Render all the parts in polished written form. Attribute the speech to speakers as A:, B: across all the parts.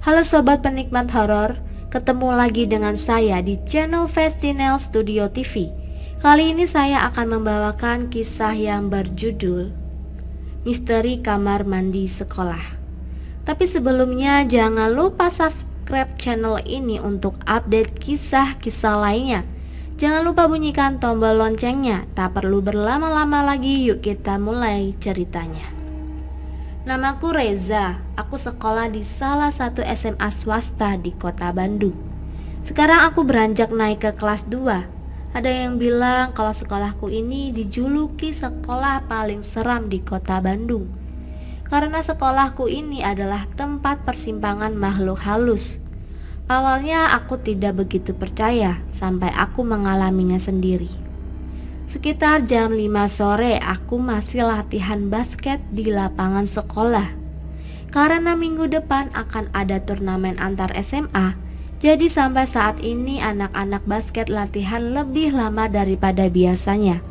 A: Halo sobat penikmat horor, ketemu lagi dengan saya di channel Festinel Studio TV. Kali ini saya akan membawakan kisah yang berjudul Misteri Kamar Mandi Sekolah. Tapi sebelumnya jangan lupa subscribe channel ini untuk update kisah-kisah lainnya. Jangan lupa bunyikan tombol loncengnya. Tak perlu berlama-lama lagi, yuk kita mulai ceritanya. Namaku Reza, aku sekolah di salah satu SMA swasta di kota Bandung. Sekarang aku beranjak naik ke kelas 2. Ada yang bilang kalau sekolahku ini dijuluki sekolah paling seram di kota Bandung, karena sekolahku ini adalah tempat persimpangan makhluk halus. Awalnya aku tidak begitu percaya sampai aku mengalaminya sendiri. Sekitar jam 5 sore aku masih latihan basket di lapangan sekolah. Karena minggu depan akan ada turnamen antar SMA, jadi sampai saat ini anak-anak basket latihan lebih lama daripada biasanya.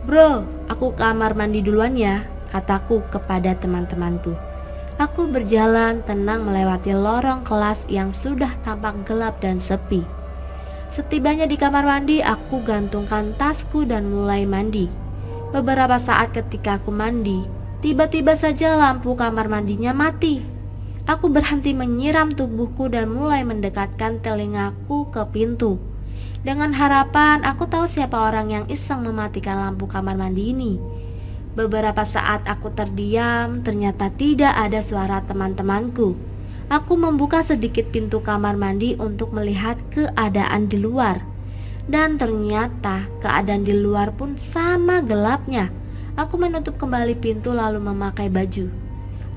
A: "Bro, aku ke kamar mandi duluan ya," kataku kepada teman-temanku. Aku berjalan tenang melewati lorong kelas yang sudah tampak gelap dan sepi. Setibanya di kamar mandi, aku gantungkan tasku dan mulai mandi. Beberapa saat ketika aku mandi, tiba-tiba saja lampu kamar mandinya mati. Aku berhenti menyiram tubuhku dan mulai mendekatkan telingaku ke pintu, dengan harapan aku tahu siapa orang yang iseng mematikan lampu kamar mandi ini. Beberapa saat aku terdiam, ternyata tidak ada suara teman-temanku. Aku membuka sedikit pintu kamar mandi untuk melihat keadaan di luar. Dan ternyata keadaan di luar pun sama gelapnya. Aku menutup kembali pintu lalu memakai baju.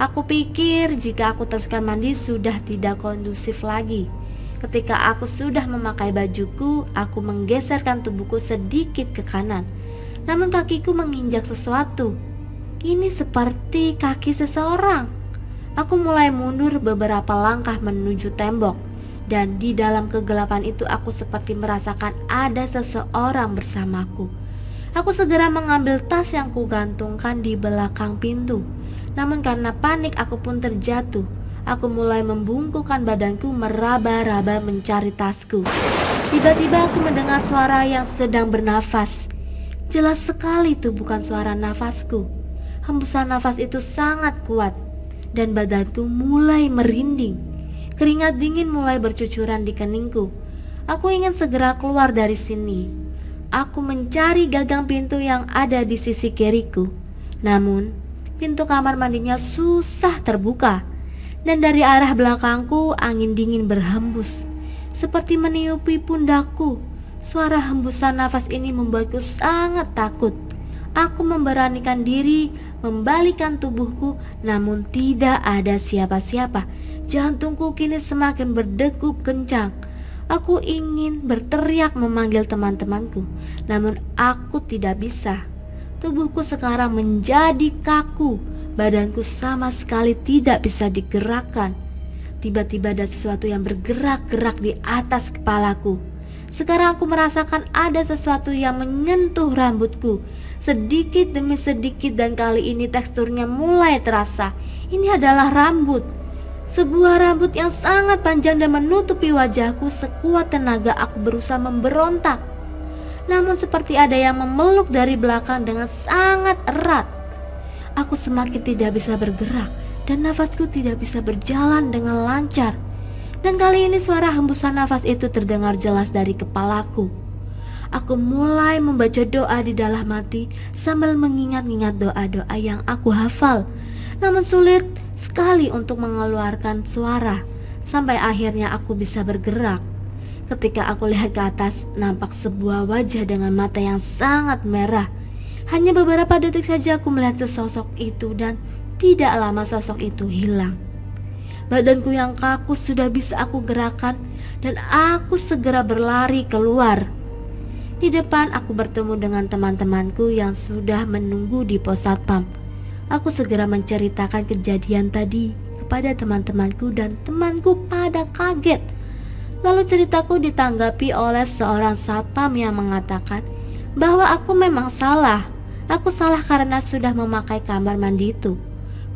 A: Aku pikir jika aku teruskan mandi sudah tidak kondusif lagi. Ketika aku sudah memakai bajuku, aku menggeserkan tubuhku sedikit ke kanan. Namun kakiku menginjak sesuatu. Ini seperti kaki seseorang. Aku mulai mundur beberapa langkah menuju tembok. Dan di dalam kegelapan itu aku seperti merasakan ada seseorang bersamaku. Aku segera mengambil tas yang kugantungkan di belakang pintu. Namun karena panik aku pun terjatuh. Aku mulai membungkukkan badanku meraba-raba mencari tasku. Tiba-tiba aku mendengar suara yang sedang bernafas. Jelas sekali itu bukan suara nafasku. Hembusan nafas itu sangat kuat dan badanku mulai merinding. Keringat dingin mulai bercucuran di keningku. Aku ingin segera keluar dari sini. Aku mencari gagang pintu yang ada di sisi kiriku. Namun, pintu kamar mandinya susah terbuka. Dan dari arah belakangku angin dingin berhembus, seperti meniupi pundakku. Suara hembusan nafas ini membuatku sangat takut. Aku memberanikan diri, membalikkan tubuhku, namun tidak ada siapa-siapa. Jantungku kini semakin berdegup kencang. Aku ingin berteriak memanggil teman-temanku, namun aku tidak bisa. Tubuhku sekarang menjadi kaku, badanku sama sekali tidak bisa digerakkan. Tiba-tiba ada sesuatu yang bergerak-gerak di atas kepalaku. Sekarang aku merasakan ada sesuatu yang menyentuh rambutku sedikit demi sedikit, dan kali ini teksturnya mulai terasa. Ini adalah rambut. Sebuah rambut yang sangat panjang dan menutupi wajahku. Sekuat tenaga aku berusaha memberontak. Namun seperti ada yang memeluk dari belakang dengan sangat erat. Aku semakin tidak bisa bergerak dan nafasku tidak bisa berjalan dengan lancar. Dan kali ini suara hembusan nafas itu terdengar jelas dari kepalaku. Aku mulai membaca doa di dalam hati sambil mengingat-ingat doa-doa yang aku hafal. Namun sulit sekali untuk mengeluarkan suara. Sampai akhirnya aku bisa bergerak. Ketika aku lihat ke atas, nampak sebuah wajah dengan mata yang sangat merah. Hanya beberapa detik saja aku melihat sesosok itu dan tidak lama sosok itu hilang. Badanku yang kaku sudah bisa aku gerakan dan aku segera berlari keluar. Di depan aku bertemu dengan teman-temanku yang sudah menunggu di pos satpam. Aku segera menceritakan kejadian tadi kepada teman-temanku dan temanku pada kaget. Lalu ceritaku ditanggapi oleh seorang satpam yang mengatakan bahwa aku memang salah. Aku salah karena sudah memakai kamar mandi itu.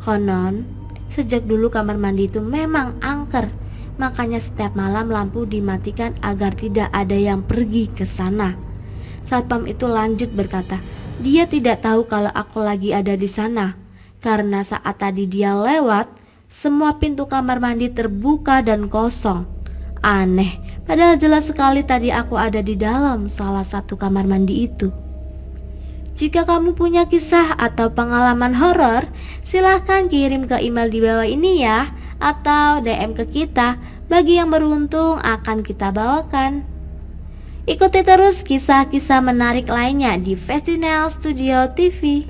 A: Konon Sejak dulu kamar mandi itu memang angker, makanya setiap malam lampu dimatikan agar tidak ada yang pergi ke sana. Satpam itu lanjut berkata, dia tidak tahu kalau aku lagi ada di sana, karena saat tadi dia lewat, semua pintu kamar mandi terbuka dan kosong. Aneh, padahal jelas sekali tadi aku ada di dalam salah satu kamar mandi itu. Jika kamu punya kisah atau pengalaman horor, silahkan kirim ke email di bawah ini ya, atau DM ke kita. Bagi yang beruntung akan kita bawakan. Ikuti terus kisah-kisah menarik lainnya di Festinel Studio TV.